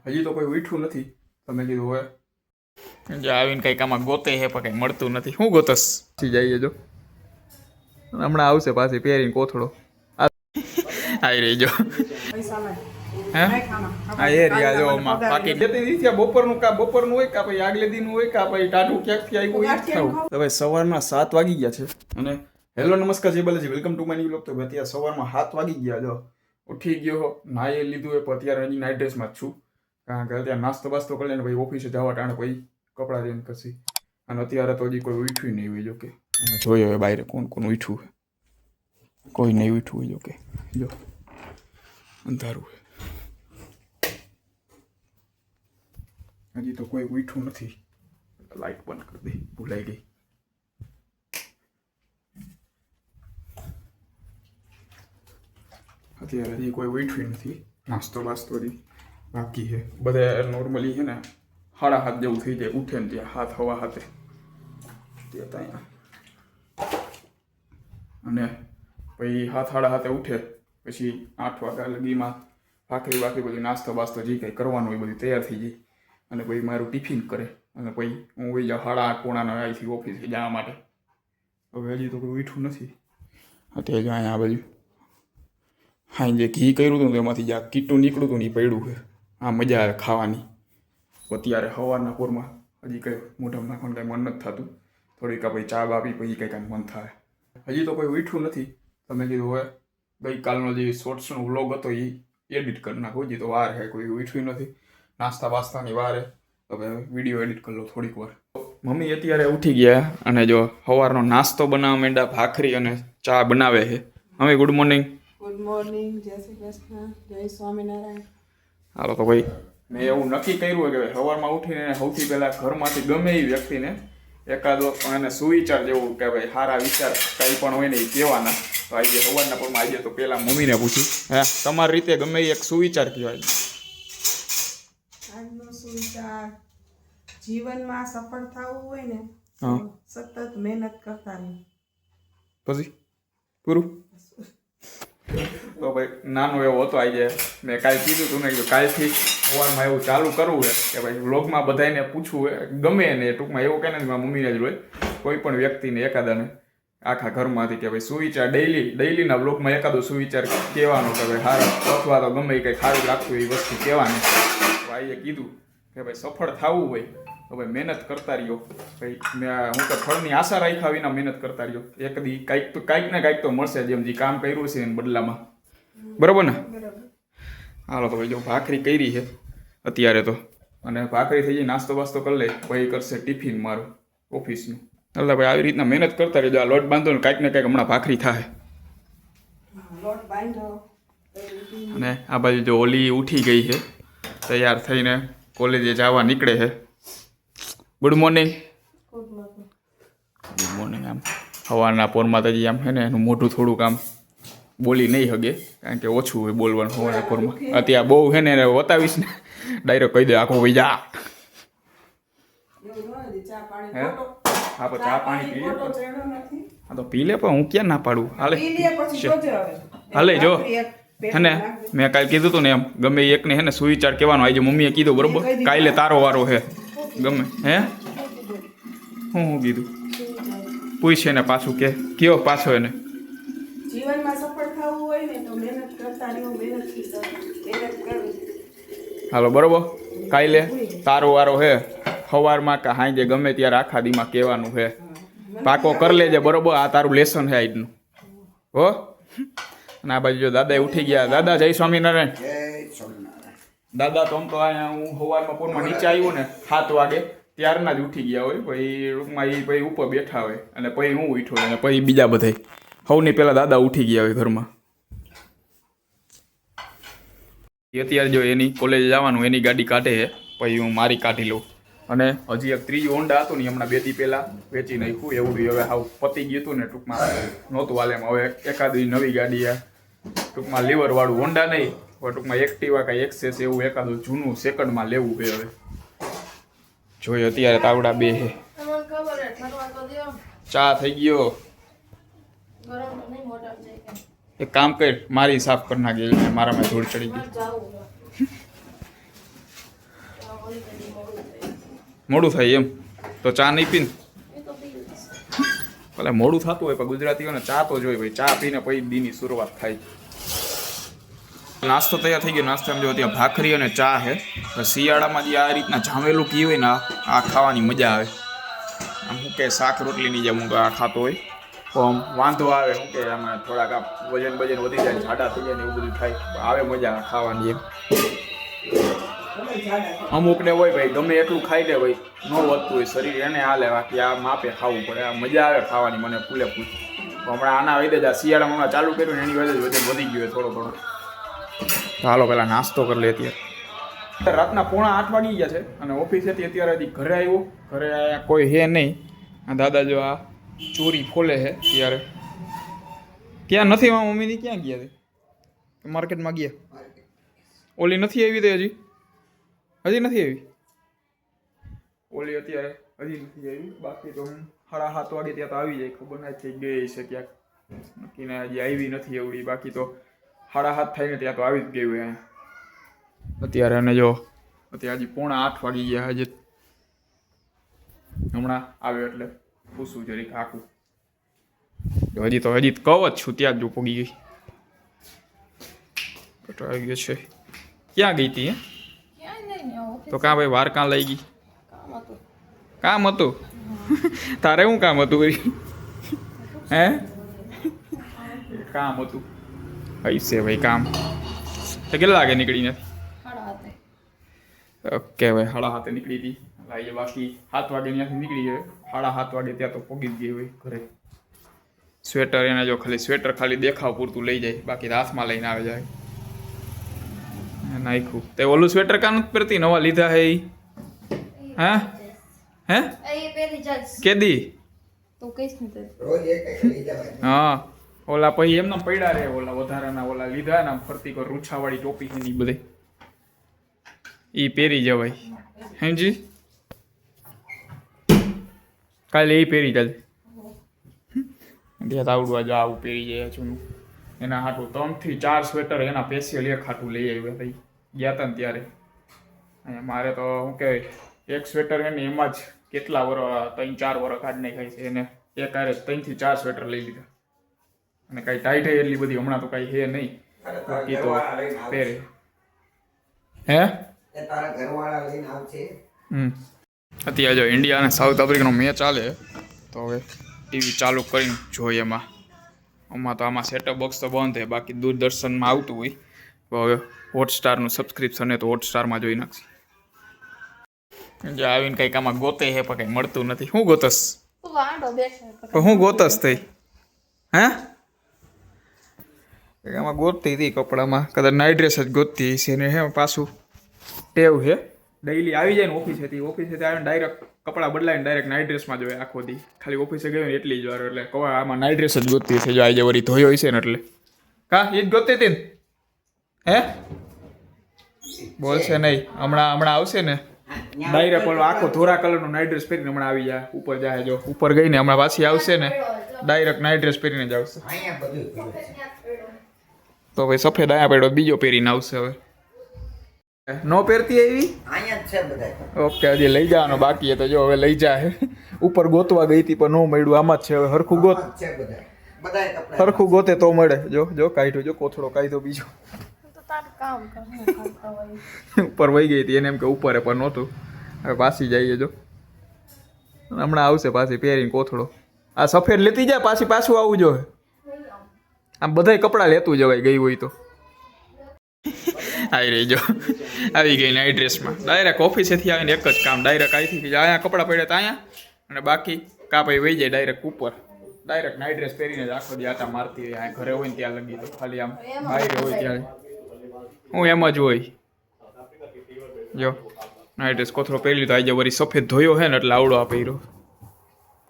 હજી તો કોઈ ઉઠ્યું નથી. તમે કીધું હોય જો આવીને કંઈક આમાં ગોતે છે પણ કંઈ મળતું નથી. શું ગોતસ જઈએ જો હમણાં આવશે પાછી પહેરીને કોથળો આવી રહી જો હે હા એ રહ્યા જો બાકી બપોરનું હોય કે પછી આગલે દિન હોય કે પછી ટાટું ક્યાંકથી આવ્યું હોય. હવે સવારના 7 વાગી ગયા છે અને હેલો નમસ્કાર જય Balaji, welcome to my new vlog. તો અત્યારે સવારમાં 7 વાગી ગયા. જો ઉઠી ગયો, નાહી લીધું હોય, પણ અત્યારે હજી નાઇટ ડ્રેસમાં જ છું. કારણ કે અત્યારે નાસ્તો બાસ્તો કરી લઈને પછી ઓફિસે જવા ટાણે પછી કપડાં ચેન્જ કરશી. અને અત્યારે તો હજી કોઈ ઉઠ્યું નહીં હોય. જો કે જોયો હવે બહાર કોણ કોણ ઉઠ્યું હોય. કોઈ નહીં ઉઠ્યું હોય. જો કે જો અંધારું હોય. હજી તો કોઈ ઉઠ્યું નથી. લાઈટ બંધ કરી દે, ભૂલાઈ ગઈ. અત્યારે હજી કોઈ ઉઠ્યું નથી. નાસ્તો બાસ્તો હજી બાકી છે. બધા નોર્મલી છે ને 7:30 જેવું થઈ જાય ઉઠે ને ત્યાં 7 સવા 7 ત્યાં ત્યાં અને પછી 7 સાડા 7 ઉઠે પછી 8 વાગ્યા લગીમાં ભાખરી બધી નાસ્તો બાસ્તો જે કંઈ કરવાનું હોય બધી તૈયાર થઈ જાય. અને પછી મારું ટિફિન કરે અને પછી હું વહી જાઉં 8:30 પોણાનો અહીંથી ઓફિસે જવા માટે. હવે હજી તો કોઈ ઉઠ્યું નથી. અત્યારે જો અહીંયા આ બાજુ હા જે ઘી કર્યું હતું એમાંથી જ્યાં કીટું નીકળ્યું હતું ને એ પડ્યું છે. આ મજા આવે ખાવાની. અત્યારે સવારના પોરમાં હજી કંઈ મોઢામાં નાખવાનું કંઈ મન નથી થતું. થોડીક પછી ચા બાપી પછી કંઈ મન થાય. હજી તો કોઈ ઉઠ્યું નથી. તમે કીધું હોય ગઈકાલનો જે શોર્ટ્સનો વ્લોગ હતો એ એડિટ કરી નાખો. હજી તો વાર છે, કોઈ ઉઠ્યું નથી. નાસ્તા બાસ્તાની વાર છે. હવે વિડીયો એડિટ કરી લો થોડીક વાર. મમ્મી અત્યારે ઉઠી ગયા અને જો સવારનો નાસ્તો બનાવવા માંડ્યા. ભાખરી અને ચા બનાવે છે. Mummy good morning. Good morning, જય શ્રી કૃષ્ણ, જય સ્વામિનારાયણ. હાલો તો ભાઈ મેં એવું નક્કી કર્યું હોય કે સવારમાં ઉઠીને સૌથી પહેલાં ઘરમાંથી ગમે એ વ્યક્તિને એકાદો એને સુવિચાર જેવું કે ભાઈ સારા વિચાર કંઈ પણ હોય ને એ કહેવાના. તો આજે સવારના પરમાં આજે તો પહેલાં મમ્મીને પૂછ્યું, હે તમારી રીતે ગમે એ એક સુવિચાર કહેવાય. આજનો સુવિચાર, જીવનમાં સફળ થવું હોય ને સતત મહેનત કરતા રહે. પછી પૂરું. તો ભાઈ નાનો એવો હતો આજે મેં કાલે કીધું તું ને કે કાલથી સવારમાં એવું ચાલુ કરવું છે કે ભાઈ વ્લોગમાં બધાને પૂછવું ગમે ને ટૂંકમાં એવું કહે ને મારા મમ્મીને જ હોય કોઈ પણ વ્યક્તિને એકાદાને આખા ઘરમાંથી કે ભાઈ સુવિચાર ડેઈલીના વ્લોગમાં એકાદો સુવિચાર કહેવાનો કે ભાઈ સારા અથવા તો ગમે કંઈ સારું લાગતું એ વસ્તુ કહેવાની. તો આજે કીધું કે ભાઈ સફળ થવું હોય તો ભાઈ મહેનત કરતા રહ્યો. ભાઈ હું તો ફળની આશા રાખ્યા વિના મહેનત કરતા રહ્યો. એક દી કાંઈક ને કાંઈક તો મળશે. જેમ જે કામ કર્યું છે એને બદલામાં. બરોબર ને? હાલો તો ભાઈ જો ભાખરી કરી છે અત્યારે તો. અને ભાખરી થઈ જાય નાસ્તો બાસ્તો કરી લે પછી કરશે ટિફિન મારું ઓફિસનું. એટલે ભાઈ આવી રીતના મહેનત કરતા રહેજો. આ લોટ બાંધો ને કાંઈક ને કાંઈક હમણાં ભાખરી થાય. લોટ બાંધો. અને આ બાજુ જો ઓલી ઉઠી ગઈ છે, તૈયાર થઈને કોલેજે જવા નીકળે છે. Good morning. Good morning. આમ સવારના પોરમાં તો આમ છે ને એનું મોઢું થોડુંક આમ બોલી નહીં શકે કારણ કે ઓછું હોય બોલવાનું સવારના પોરમાં. અત્યારે બહુ છે ને એને બતાવીશ ને ડાયરેક્ટ કહી દે આખો ભાઈ જા. હે હા પણ ચા પાણી પી લે. હા તો પી લે પણ હું ક્યાં ના પાડું. હાલે જો હે ને મેં કાલે કીધું હતું ને એમ ગમે એકને હે ને સુવિચાર કહેવાનો. આજે મમ્મીએ કીધું બરોબર કાલે તારો વારો છે ગમે હે હું કીધું પૂછે ને પાછું કે કયો પાછો એને જીવનમાં સફળ થવું હોય ને તો મહેનત કરતા રહ્યો. મહેનત કરવી. હાલો બરોબર કાલે તારો વારો હે. સવારમાં કે હાંજે ગમે ત્યારે આખા દીમાં કહેવાનું છે. પાકો કરી લેજે બરોબર. આ તારું લેસન છે આજનું હો. અને આ બાજુ જો દાદા ઉઠી ગયા. દાદા જય સ્વામિનારાયણ. દાદા તો આમ તો અહીંયા હું સવારમાં પોરમાં નીચે આવ્યો ને 7 વાગે ત્યારના જ ઉઠી ગયા હોય. પછી રૂમમાં એ પછી ઉપર બેઠા હોય અને પછી હું ઉઠ્યો અને પછી બીજા બધા સૌની પહેલાં દાદા ઉઠી ગયા હોય ઘરમાં. અત્યારે જો એની કોલેજ જવાનું એની ગાડી કાઢે છે પછી હું મારી કાઢી લઉં. અને હજી એક ત્રીજું હોન્ડા હતું ને હમણાં 2 દી પહેલાં વેચી નાખ્યું. એવું હવે હાવ પતી ગયું હતું ને ટૂંકમાં નહોતું હાલે એમ. હવે એકાદી નવી ગાડી આ ટૂંકમાં લીવરવાળું હોન્ડા નહીં ટૂંકમાં એક્ટિવા કાંઈ એક્સેસ એવું એકાદું જૂનું સેકન્ડમાં લેવું છે. હવે જોઈએ અત્યારે તાવડા 2 છે. ચા થઈ ગયો. એક કામ કર મારી સાફ કરી નાખી મારામાં ધૂળ ચડી ગઈ. મોડું થાય એમ તો ચા નહીં પીને એ તો પી લઈશ. ભલે મોડું થતું હોય પણ ગુજરાતીઓને ચા તો જોઈએ ભાઈ. ચા પીને પછી દીની શરૂઆત થાય. નાસ્તો તૈયાર થઈ ગયો. નાસ્તામાં જો ત્યાં ભાખરી અને ચા છે. શિયાળામાં જે આ રીતના જામેલું ઘી હોય ને આ ખાવાની મજા આવે. આમ શું કે શાક રોટલીની જેમ હું તો આ ખાતો હોય તો આમ વાંધો આવે. શું કે આમાં થોડાક આમ વજન વધી જાય, જાડા થઈ જાય ને એવું બધું થાય. આવે મજા ખાવાની એમ. અમુકને હોય ભાઈ ગમે એટલું ખાઈ લે ભાઈ, ન વધતું હોય શરીર એને હાલે, બાકી આ માપે ખાવું પડે. આ મજા આવે ખાવાની મને ફૂલે ફૂલ. તો હમણાં આના વધી જાય શિયાળામાં હમણાં ચાલુ કર્યું ને એની વજન વધી ગયું થોડો થોડો. હાલો પહેલાં નાસ્તો કરી લે. અત્યારે રાતના 7:45 વાગી ગયા છે અને ઓફિસેથી અત્યારે હજી ઘરે આવ્યો. ઘરે આવ્યા કોઈ હે નહીં. આ દાદા જો આ ચોરી ખોલે છે ત્યારે. ક્યાં નથી મારા મમ્મીની ક્યાં ગયા છે? માર્કેટમાં ગયા. ઓલી નથી આવી તે હજી નથી આવી. ઓલી અત્યારે હજી નથી આવી. બાકી તો હું 7:30 વાગે ત્યાં તો આવી જાય. ખબર ના થઈ ગઈ છે ક્યાંક. નક્કીને હજી આવી નથી એવડી. બાકી તો 7:30 થઈને ત્યાં તો આવી જ ગયું હોય અત્યારે. અને જો અત્યારે હજી 7:45 વાગી ગયા. હજી હમણાં આવ્યો એટલે પૂછવું જરીક આખું. હજી તો કહું જ છું ત્યાં જ જો પગી ગઈ. આવી ગયો છે. ક્યાં ગઈ હતી? ક્યાંય નહીં ને ઓફિસ તો કાં ભાઈ વાર કાં લઈ ગઈ? કામ હતું. કામ હતું? તારે શું કામ હતું ભાઈ? હે કામ હતું? હૈસે ભાઈ કામ. તો કેટલા વાગે નીકળી નથી? 7:30. ઓકે ભાઈ 7:30 નીકળી હતી. લાવીએ બાકી 7 વાગે ત્યાંથી નીકળી ગયો. 7:30 વાગે ત્યાં તો પગી જ ગઈ હોય ઘરે. સ્વેટર એને જો ખાલી સ્વેટર ખાલી દેખાવ પૂરતું લઈ જાય, બાકી હાથમાં લઈને આવે જાય. નાખ્યું તે ઓલું સ્વેટર કાં નથી પહેરતી? નવા લીધા હે ઈ? હા હે એ પહેરી જઈશ કેદી? તો કઈશ ને તે હા ઓલા પછી એમના પડ્યા રે. ઓલા વધારાના ઓલા લીધા ને ફરતી કોઈ રૂછાવાળી ટોપી છે ને બધે ઈ પહેરી જવાય. સમજી? કાલે એ પહેરી જાય. ત્યાં આવડવા જો આવું પહેરી જાય જૂનું. એના હાટું 3 થી 4 સ્વેટર એના સ્પેશિયલ એક હાટું લઈ આવ્યા ભાઈ. ગયા હતા ને ત્યારે. અને મારે તો શું કહેવાય એક સ્વેટર છે ને એમાં જ કેટલા વર્ષ 3-4 વર્ષ કાઢ નાખાય છે. એને એક હારે 3 થી 4 સ્વેટર લઈ લીધા. અને કાંઈ ટાઈટ એટલી બધી હમણાં તો કાંઈ હે નહીં. બાકી તો પહેરે. હે અત્યારે જો ઇન્ડિયા અને સાઉથ આફ્રિકાનો મેચ ચાલે તો હવે ટીવી ચાલુ કરીને જોઈએ એમાં. આમાં સેટઅપ બોક્સ તો બંધ છે. બાકી દૂરદર્શનમાં આવતું હોય તો હવે હોટસ્ટારનું સબસ્ક્રિપ્શન છે તો હોટસ્ટારમાં જોઈ નાખશે. જે આવીને કંઈક આમાં ગોતે છે પણ કંઈ મળતું નથી. શું ગોતસ? વાંડો બેસે તો હું ગોતસ થઈ? હે આમાં ગોતતી હતી કપડામાં. કદાચ નાઇટ ડ્રેસ જ ગોતતી છે ને. હે પાછું ટેવ છે ડેઈલી આવી જાય ને ઓફિસેથી આવીને ડાયરેક્ટ કપડાં બદલાઈને ડાયરેક્ટ નાઇટ ડ્રેસમાં જોઈએ આખો દી. ખાલી ઓફિસે ગયો ને એટલી જ વાર. એટલે કવા આમાં નાઇટ ડ્રેસ જ ગોતતી છે. જો આજે વળી ધોયો હશે ને એટલે. કા એ જ ગોતતી હતી ને? હે બોલશે નહીં. હમણાં આવશે ને ડાયરેક્ટ ઓલો આખો ધોરા કલરનો નાઇટ ડ્રેસ પહેરીને હમણાં આવી જાય. ઉપર જાય જો ઉપર ગઈ ને હમણાં પાછી આવશે ને ડાયરેક્ટ નાઇટ ડ્રેસ પહેરીને જ આવશે. તો ભાઈ સફેદ આયા પડ્યો બીજો પહેરીને આવશે. હવે નો પહેરતી આવી? ઓકે હજી લઈ જવાનો બાકી તો જો હવે લઈ જાય. ઉપર ગોતવા ગઈ હતી પણ ન મળ્યું. આમાં જ છે. હવે હરખું ગોતે તો મળે. જો કાઢ્યો જો કોથળો કાઢ્યો બીજો. ઉપર વહી ગઈ હતી એને એમ કે ઉપર પણ નહોતું. હવે પાછી જઈએ જો હમણાં આવશે પાછી પહેરીને કોથળો. આ સફેદ લેતી જાય પાછું આવવું જોઈએ. આમ બધાય કપડાં લેતું જવાય ગઈ હોય તો. આવી રહી જો આવી ગઈ નાઇટ ડ્રેસમાં. ડાયરેક્ટ ઓફિસેથી આવીને એક જ કામ ડાયરેક્ટ અહીંથી અહીંયા કપડાં પડ્યા હતા અહીંયા અને બાકી કાપાઈ વહી જાય ડાયરેક્ટ ઉપર. ડાયરેક્ટ નાઇટ ડ્રેસ પહેરીને જ આખો દી આટા મારતી હોય. અહીંયા ઘરે હોય ને ત્યાં લગી તો ખાલી આમ બહાર હોય ત્યારે હું એમ જ હોય. જો નાઇટ ડ્રેસ કોથળો પહેરી લીધો. આજે વળી સફેદ ધોયો હે ને એટલે આવડો આ પહેર્યો.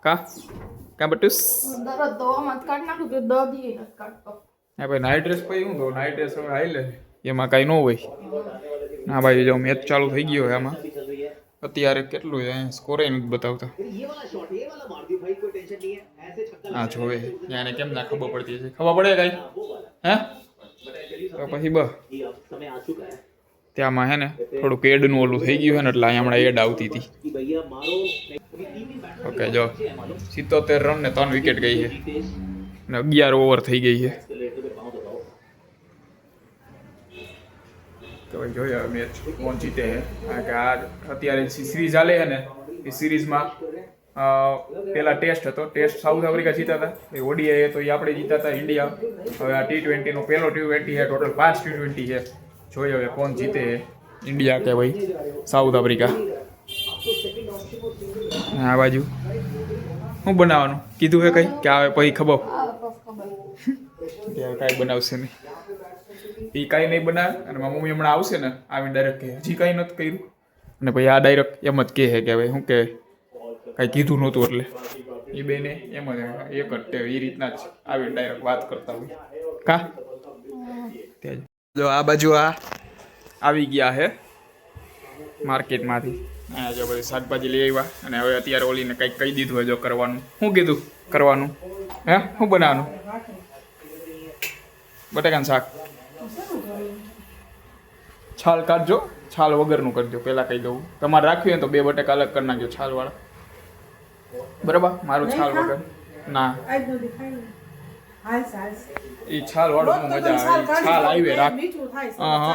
કા બટુસ હા ભાઈ નાઇટ ડ્રેસ પછી હું તો નાઇટ ડ્રેસ હવે હાઈ લે એમાં કાંઈ ન હોય. ના ભાઈ જો મેચ ચાલુ થઈ ગયો હોય આમાં. અત્યારે કેટલું છે અહીંયા સ્કોરે નથી બતાવતા. હા જોવે ત્યાં કેમ ના ખબર પડતી હશે? ખબર પડે કાંઈ? હે તો પછી ત્યાંમાં હે ને થોડુંક એડનું ઓલું થઈ ગયું છે ને એટલે અહીંયા હમણાં એડ આવતી હતી. ઓકે જો 77 રન ને 3 વિકેટ ગઈ છે ને 11 ઓવર થઈ ગઈ છે. તો ભાઈ જોઈએ હવે મેચ કોણ જીતે છે. કારણ કે આ અત્યારે સિરીઝ ચાલે છે ને એ સિરીઝમાં પેલા ટેસ્ટ હતો. ટેસ્ટ સાઉથ આફ્રિકા જીતા હતા, એ ઓડીઆઈ તો એ આપણે જીતા હતા ઇન્ડિયા. હવે આ T20 નો પહેલો T20 છે, ટોટલ 5 T20 છે. જોઈએ હવે કોણ જીતે, ઇન્ડિયા કે ભાઈ સાઉથ આફ્રિકા. આ બાજુ શું બનાવવાનું કીધું છે કઈ કે આવે પછી ખબર કાંઈ બનાવશે નહીં, એ કાંઈ નહીં બનાવે. અને મારી મમ્મી હમણાં આવશે ને આવીને ડાયરેક્ટ કહે હજી કાંઈ નથી કર્યું, અને પછી આ ડાયરેક્ટ એમ જ કહે કે ભાઈ શું કે કાંઈ કીધું નહોતું. એટલે એ બેને એમ જ એક જ ટેવ એ રીતના જ આવીને ડાયરેક્ટ વાત કરતા હોય કા. ત્યાં જો આ બાજુ આ આવી ગયા છે માર્કેટમાંથી. અહીંયા જો બધી શાકભાજી લઈ આવ્યા અને હવે અત્યારે ઓલીને કંઈક કહી દીધું હોય જો કરવાનું. શું કીધું કરવાનું? હે શું બનાવવાનું? બટાકાનું શાક. છાલ કાઢજો, છાલ વગરનું કરજો. પહેલાં કહી દઉં, તમારે રાખવી હોય તો 2 બટાકા અલગ કરી નાખજો છાલવાળા, બરાબર? મારું છાલ વગર ના, એ છાલ વાળું મજા આવે. છાલ આવી રાખ. હા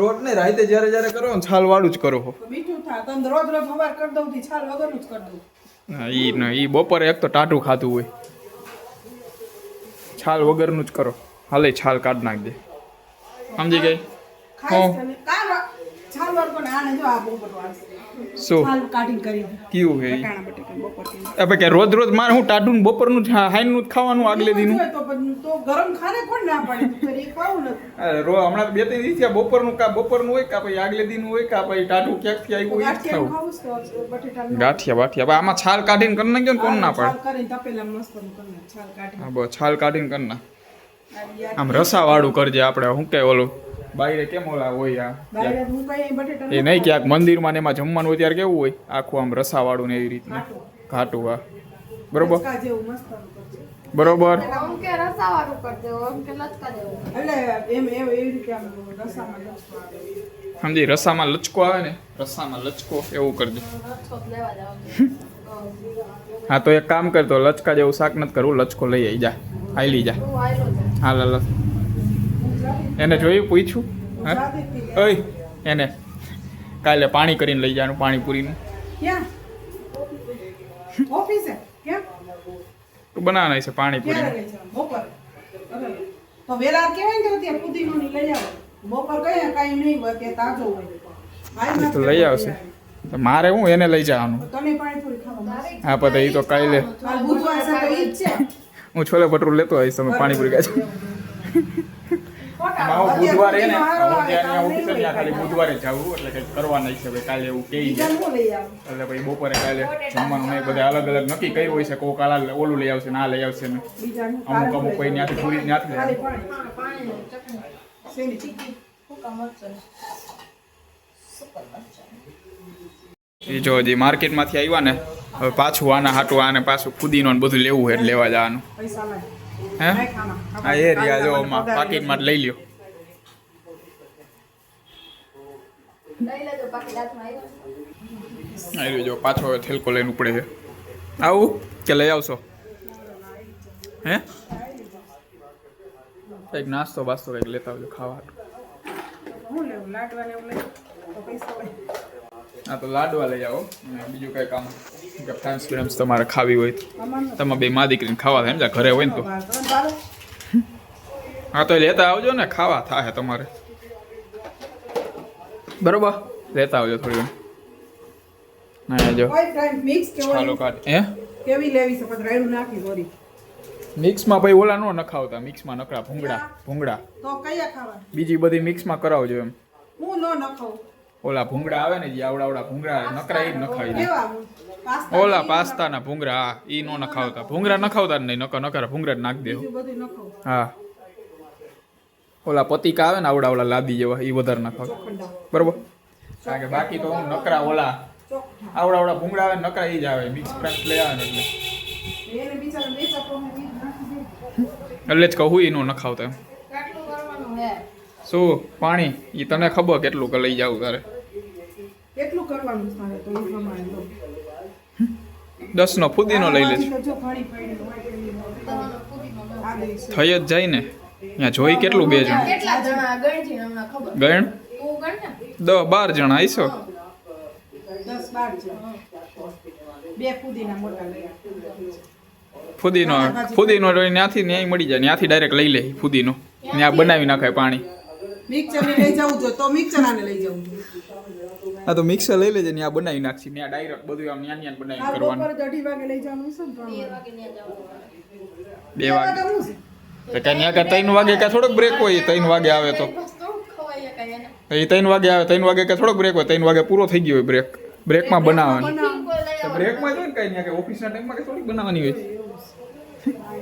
રોજ ને રાતે જ્યારે જ્યારે કરો ને છાલ વાળું જ કરો. હા ઈ ના, ઈ બપોરે એક તો ટાટું ખાતું હોય, છાલ વગરનું જ કરો. હાલે છાલ કાઢ નાખજે, સમજી ગઈ? શું કેવું હે હવે કે રોજ રોજ મારે હું ટાટું બપોરનું હાઈનું ખાવાનું આગલે દીનું હમણાં 2-3 દિવસ થયા બપોરનું હોય કા પછી આગલે દીનું હોય કા પછી ટાટું ક્યાંકથી આવ્યું હોય ખાવું. ગાંઠિયા બાઠિયા આમાં છાલ કાઢીને કરી નાખજો ને કોણ ના પાડે. હા બસ છાલ કાઢીને કરી નાખ. આમ રસા વાળું કરજે. આપણે શું કે ઓલું બાયરે કેમ ઓલા હોય આ એ નહીં ક્યાંક મંદિરમાં ને એમાં જમવાનું હોય ત્યારે કેવું હોય આખું આમ રસા વાળું ને એવી રીતના ઘાટું. હા બરોબર બરોબર. સમજી રસામાં લચકો આવે ને, રસામાં લચકો એવું કરજે. હા તો એક કામ કરતો, લચકા જેવું શાક નથી કરવું, લચકો લઈ આવી જા, આઈ જા. હાલ એને જોયું પૂછ્યું ઓય એને કાલે પાણી કરીને લઈ જવાનું, પાણીપુરીનું બનાવવાના છે પાણીપુરી. તો લઈ આવશે. મારે હું એને લઈ જવાનું. હા પછી એ તો કાલે હું છોલે ભટુરે લેતો આવીશ, તમે પાણીપુરી ખાજો. બુધવારે ને ખાલી બુધવારે જવું એટલે કંઈક કરવાના છે ભાઈ. કાલે એવું કહી જાય એટલે ભાઈ બપોરે કાલે જમવાનું નહીં, બધા અલગ અલગ નક્કી કર્યું હોય છે. કોક કાલા ઓલું લઈ આવશે, ના લઈ આવશે ને અમુક અમુક કોઈ ત્યાંથી પૂરી ત્યાંથી. જો હજી માર્કેટમાંથી આવ્યા ને હવે પાછું આના હાટું આને પાછું ફુદીનો ને બધું લેવું હોય એટલે લેવા જવાનું. હે હા એ રહ્યા જો પાકીટમાં લઈ લ્યો. જો પાછો થેલકો લઈને ઉપડે છે. આવું કે લઈ આવશો? હે કંઈક નાસ્તો બાસ્તો કંઈક લેતા આવજો ખાવા. હા તો લાડવા લઈ આવો. બીજું કંઈ કામ કે ફ્રેન્ડ્સ ફ્રેન્ડ્સ તમારે ખાવી હોય તો તમે બે મા દીકરીને ખાવા થાય એમ ઘરે હોય ને તો. હા તો લેતા આવજો ને, ખાવા થાય તમારે, બરોબર? લેતા આવજો થોડી ઘણી. ના જો ચાલો કાઢ હે કેવી લેવી છે પણ રાયડું નાખી સોરી મિક્સમાં ભાઈ ઓલા નો નખાવતા, મિક્સમાં નકરા ભૂંગળા તો કયા ખાવા બીજી બધી મિક્સમાં કરાવજો એમ. હું નો નખાવ ઓલા ભૂંગળા આવે ને જે આવડા ભૂંગળા નકરા એ નખાવી દે. ઓલા પાસ્તાના ભૂંગળા હા ઈ નો નખાવતા, ભૂંગળા નખાવતા નહીં, નકરા ભૂંગળા જ નાખ દેવો. હા ઓલા પતિકા આવે ને આવડા લાદી જેવા એ વધારે નખાવ, બરોબર? કારણ કે બાકી તો હું નકરા ઓલા આવડા ભૂંગળા આવે નકરા એ જ આવે, મિક્સ ફ્રેશ લઈ આવે ને એટલે જ કહું એ નો નખાવતા એમ. શું પાણી એ તને ખબર કેટલું કે લઈ જાવ તારે કેટલું કરવાનું છે મારે તો એ પ્રમાણે લો. 10 નો ફુદીનો લઈ લેજો તો જો ઘણી પડી હોય એવી આ દઈશ. થઈ જ જાય ને ત્યાં જોઈ કેટલું 2 જણ કેટલા જણા ગણજી હમણાં ખબર ગણ તું ગણ ને 10-12 જણા આવીશો 10-12 છે. 2 ફુદીના મોટા લઈ ફુદીનો ત્યાંથી ન્યાય મળી જાય ત્યાંથી ડાયરેક્ટ લઈ લે ફુદીનો ત્યાં બનાવી નાખાય પાણી મિક્સર ને લઈ જવું જો તો મિક્સર આને લઈ જવું જોઈએ. હા તો મિક્સર લઈ લેજે ત્યાં બનાવી નાખશી ત્યાં ડાયરેક્ટ બધું આમ ન્યા બનાવી આ કરવાનું બપોર 2:30 વાગે લઈ જવાનું છે ને 3 વાગે. 2 વાગે હું છે? તો કે ત્યાં કે 3 વાગે કે થોડોક બ્રેક હોય 3 વાગે આવે તો બસ તો ખવાય કઈ એને એ 3 વાગે આવે 3 વાગે કે થોડોક બ્રેક હોય 3 વાગે પૂરો થઈ ગયો હોય બ્રેકમાં બનાવવાની કોઈ લઈ તો બ્રેકમાં જો ને કઈ ત્યાં કે ઓફિસના ટાઈમમાં કે થોડીક બનાવવાની હોય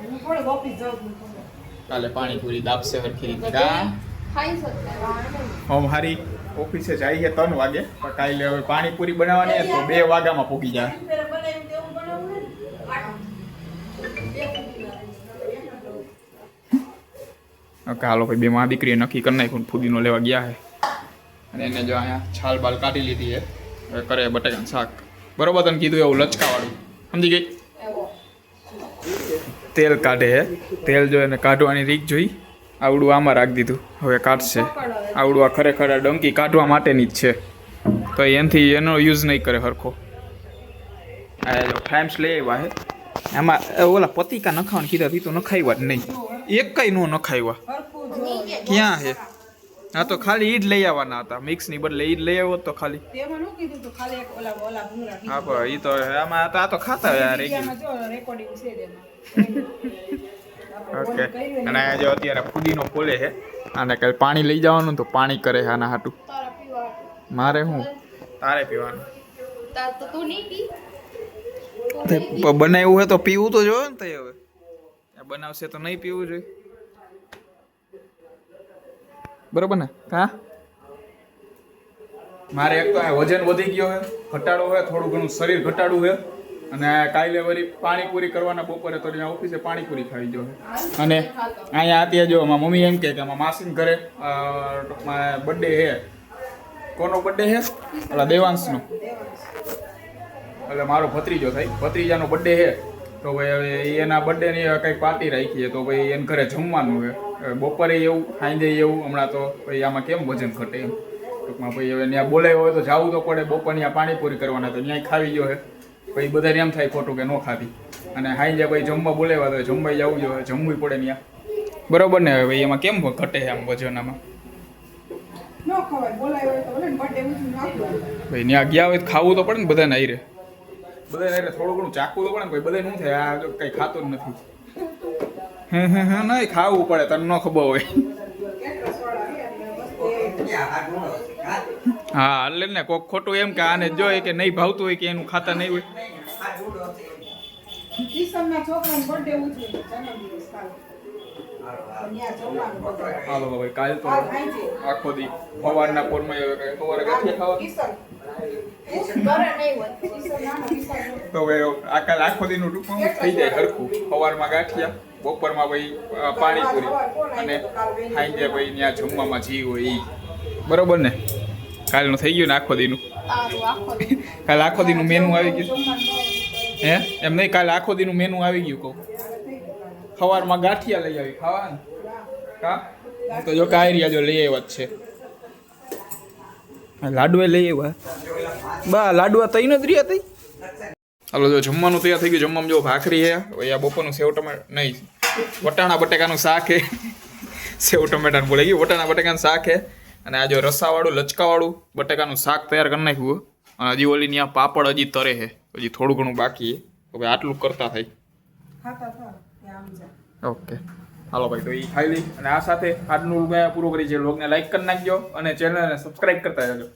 હું થોડે ઓફિસ જાઉં છું. કાલે પાણીપુરી દાબશે હરખી રીતે કા ખાઈ શકતા હમ હારી ઓફિસે જાય છે 3 વાગે પણ કાલે હવે પાણીપુરી બનાવવાની તો 2 વાગ્યામાં પૂગી જાય પેલા બનાવ્યું તેવું બનાવવું ને. ઓકે હાલો ભાઈ બે માં દીકરીએ નક્કી કરી નાખ્યું ફુદીનો લેવા ગયા છે અને એને જો અહીંયા છાલ બાલ કાઢી લીધી છે હવે કરે બટાકાનું શાક બરોબર તને કીધું એવું લચકાવાળું સમજી ગઈ તેલ કાઢે હે તેલ જો એને કાઢવાની રીત જોઈ આવડું આમાં રાખી દીધું હવે કાઢશે આવડું આ ખરેખર આ ડંકી કાઢવા માટેની જ છે તો એનાથી એનો યુઝ નહીં કરે હરખો આ જો ફ્રેમ્સ લઈ આવ્યા હે એમાં ઓલા પતિકા નખાવાનું કીધા હતી તો નખાવ્યા જ નહીં એક કઈ નો નખાવ્યા હરખું જો. ક્યાં હે હા તો ખાલી ઈ જ લઈ આવવાના હતા મિક્સની બદલે ઈ જ લઈ આવ્યો તો ખાલી તેમાં નું કીધું તું ખાલી એક ઓલા ભૂંગળા હા પણ ઈ તો આમાં આ તો ખાતા હોય યાર બીજામાં જો રેકોર્ડિંગ છે તેમાં. ઓકે અને આ જો અત્યારે ફુદીનો ફોલે છે આને કાલે પાણી લઈ જવાનું તો પાણી કરે છે આના હાટું તારા પીવા મારે શું તારે પીવાનું તાર તો તું નહીં પી બનાવ્યું હોય તો પીવું તો જોઈએ ને તઈ હવે બનાવશે તો નહીં પીવું જોઈએ બરોબર ને કા મારે એક તો આ વજન વધી ગયો છે ઘટાડો છે થોડું ઘણું શરીર ઘટાડવું છે અને કાલે વળી પાણીપુરી કરવાના બપોરે તો અહીંયા ઓફિસે પાણીપુરી ખાઈ ગયો છે અને અહીંયા અત્યારે જો મારા મમ્મી એમ કે આમાં માસીન ઘરે બર્થડે છે કોનો બર્થડે છે ઓલા દેવાંશનો એટલે મારો ભત્રીજો થાય ભત્રીજાનો બર્થડે છે તો ભાઈ હવે એના બર્થડેની કંઈક પાર્ટી રાખી છે તો ભાઈ એને ઘરે જમવાનું છે બપોરે એવું સાંજે એવું હમણાં તો ભાઈ આમાં કેમ વજન ઘટે એમ ટૂંકમાં ભાઈ હવે ત્યાં બોલાવ્યો હોય તો જવું તો પડે બપોર ત્યાં પાણીપુરી કરવાના તો ત્યાં ખાવી ગયો છે પછી બધાને એમ થાય ખોટું કે ન ખાધી અને સાંજે ભાઈ જમવા બોલાવ્યા તો જમવા જવું જોઈએ જમવું પડે ત્યાં બરોબર ને ભાઈ એમાં કેમ ઘટે આમ વજન આમાં ન ખવાય બોલાય હોય તો ભલે ને બર્થડે ઉજવી નાખવાનું. ભાઈ ત્યાં ગયા હોય તો ખાવું તો પડે ને બધાને આઈ રે બધાને આઈ રે થોડું ઘણું ચાખવું તો પડે ને ભાઈ બધા શું થાય આ જો કંઈ ખાતો જ નથી નહીં ખાવું પડે તને ન ખબર હોય હા એટલે ને કોક ખોટું એમ કે આને જોઈએ કે નહીં ભાવતું હોય કે એનું ખાતા નહીં હોય કિશનના છોકરાનો બર્થડે ઉજવી જન્મદિવસ કાલે. ત્યાં જમવાનું બધું. હાલો ભાઈ કાલ તો કાલ સાંજે. આખો દી સવારના પોરમાં સવારે ગાંઠિયા ખાવા કિશન. ઘરે નહીં હોય કિશન નાના કિશન. તો ભાઈ આ કાલ આખો દીનું ટૂંકમાં થઈ જાય હરખું સવારમાં ગાંઠિયા બપોરમાં ભાઈ પાણીપુરી અને સાંજે ભાઈ ત્યાં જમવામાં જી હોય એ બરોબર ને કાલનું થઈ ગયું ને આખો દીનું તારું આખો કાલ આખો દીનું મેનુ આવી ગયું જમવાનું હે એમ નહીં કાલે આખો દીનું મેનુ આવી ગયું કહું સવારમાં ગાંઠિયા લઈ આવી ખાવા ને કા તો જો કાયરિયા જો લઈ આવ્યા જ છે લાડવા લઈ આવ્યા બા લાડવા તઈ નથી રહ્યા તઈ હાલો જો જમવાનું તૈયાર થઈ ગયું જમવામાં જો ભાખરી છે અહીંયા બપોરનું સેવ ટમેટા નહીં વટાણા બટાકાનું શાક છે સેવ ટમેટાનું બોલાઈ ગયું વટાણા બટાકાનું શાક છે અને આ જો રસાવાળું લચકાવાળું બટાકાનું શાક તૈયાર કરી નાખ્યું અને હજી ઓલી ત્યાં પાપડ હજી તરે છે હજી થોડું ઘણું બાકી છે તો ભાઈ આટલું કરતા થાય ખાતા થા ત્યાં આમ જા. ઓકે હાલો ભાઈ તો એ ખાઈ લઈ અને આ સાથે આજનું મેં પૂરું કરી છે લોગને લાઈક કરી નાખજો અને ચેનલને સબસ્ક્રાઈબ કરતા રહેજો